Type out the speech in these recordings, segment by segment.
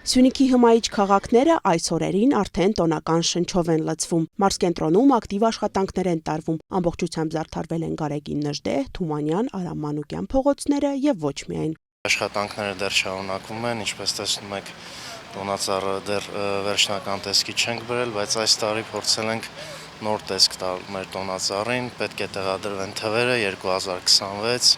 Սյունիքի հմայիչ քաղաքները այս օրերին արդեն տոնական շնչով են լցվում։ Մարզկենտրոնում ակտիվ աշխատանքներ են տարվում։ Ամբողջությամբ զարդարվել են Գարեգին Նժդեհ, Թումանյան, Արամ Մանուկյան փողոցները եւ ոչ միայն։ Աշխատանքները դեռ շարունակվում են, ինչպես տեսնում եք, տոնածառը դեռ վերջնական տեսքի չենք բերել, բայց այս տարի փորձել ենք նոր տեսք տալ մեր տոնածառին, պետք է տեղադրվեն թվերը 2026,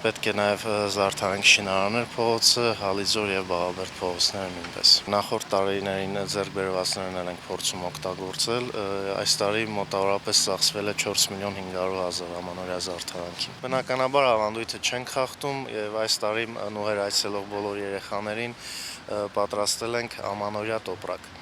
պետք է նաև զարդարենք Շինարաններ փողոցը, Հալիձոր եւ Բաղալբերդ փողոցները նույնպես։ Նախորդ տարիներին ձեռք բերվածներն ենք փորձում օգտագործել, այս տարի մոտավորապես ծախսվել է 4.500.000 ամանորյա զարդարանքի։ Բնականաբար ավանդույթը չենք խախտում եւ այս տարի նուհեր այցելող բոլոր երեխաներին պատրաստել ենք ամանորյա տոպրակ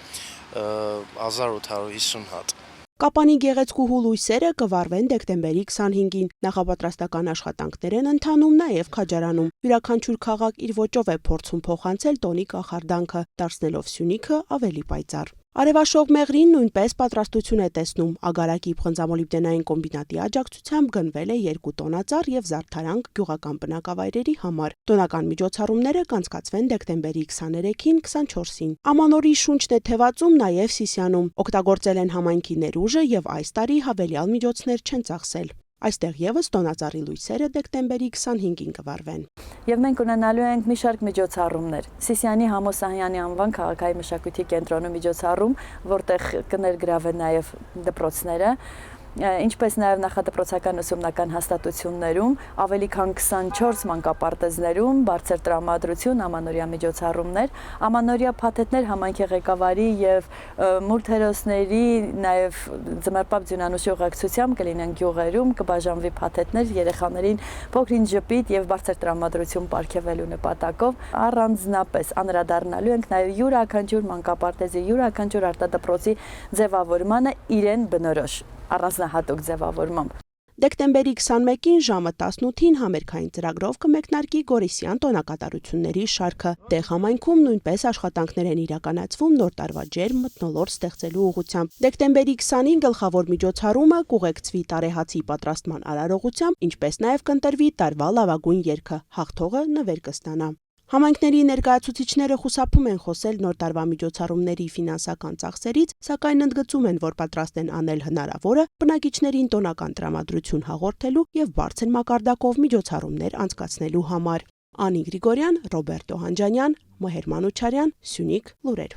1850 հատ։ Կապանի գեղեցկուհու լույսերը կվառվեն դեկտեմբերի 25-ին։ Նախապատրաստական աշխատանքներ են ընթանում նաև Քաջարանում։ Յուրաքանչյուր քաղաք իր ոճով է փորձում փոխանցել տոնի կախարդանքը, դարձնելով Սյունիքը ավելի պայծառ։ Արևաշող Մեղրին նույնպես պատրաստություն է տեսնում։ Ագարակի բղնձամոլիբդենային կոմբինատի աջակցությամբ գնվել է 2 տոնածառ եւ զարդարանք գյուղական բնակավայրերի համար։ Տոնական միջոցառումները կանցկացվեն դեկտեմբերի 23-ին, 24-ին։ Ամանորի շունչն է թևածում նաև Սիսիանում։ Օգտագործել են համայնքի ներուժը եւ այս տարի հավելյալ միջոցներ չեն ծախսել։ Այստեղ եւս տոնածառի լույսերը դեկտեմբերի 25-ին կվառվեն։ Եվ մենք ունենալու ենք մի շարք միջոցառումներ։ Սիսիանի Համոս Սահյանի անվան քաղաքային մշակույթի կենտրոնում միջոցառում, որտեղ կներգրավեն նաև դպրոցները, ինչպես նաև նախադպրոցական ուսումնական հաստատություններում, ավելի քան 24 մանկապարտեզներում, բարձր տրամադրություն, ամանորյա միջոցառումներ, ամանորյա փաթեթներ համայնքի ղեկավարի եւ մուրթերոսների, նաև ձմեռապատ ձյունանուշի ուղեկցությամբ կլինեն գյուղերում, կբաժանվի փաթեթներ երեխաներին փոքրինչ ժպիտ եւ բարձր տրամադրություն պարգևելու նպատակով առանձնապես անդրադառնալու ենք նաև յուրաքանչյուր մանկապարտեզի, յուրաքանչյուր արտադպրոցի ձևավորմանը իրեն բնորոշ առանձնահատուկ ձևավորմամբ։ Դեկտեմբերի 21-ին ժամը 18-ին համերգային ծրագրով կմեկնարկի Գորիսյան տոնակատարությունների շարքը։ Տեղ համայնքում նույնպես աշխատանքներ են իրականացվում նոր տարվա ջերմ մթնոլորտ ստեղծելու ուղղությամբ։ Դեկտեմբերի 20-ին գլխավոր միջոցառումը կուղեկցվի տարեհացի պատրաստման արարողությամբ, ինչպես նաև կընտրվի տարվա լավագույն երգը, հաղթողը նվեր կստանա։ Համայնքների ներկայացուցիչները խուսափում են խոսել նոր տարվա միջոցառումների ֆինանսական ծախսերից, սակայն ընդգծում են, որ պատրաստ են անել հնարավորը բնակիչներին տոնական տրամադրություն հաղորդելու եւ բարձր մակարդակով միջոցառումներ անցկացնելու համար։ Անի Գրիգորյան, Ռոբերտո Հանջանյան, Մհեր Մանուչարյան, Սյունիք լուրեր։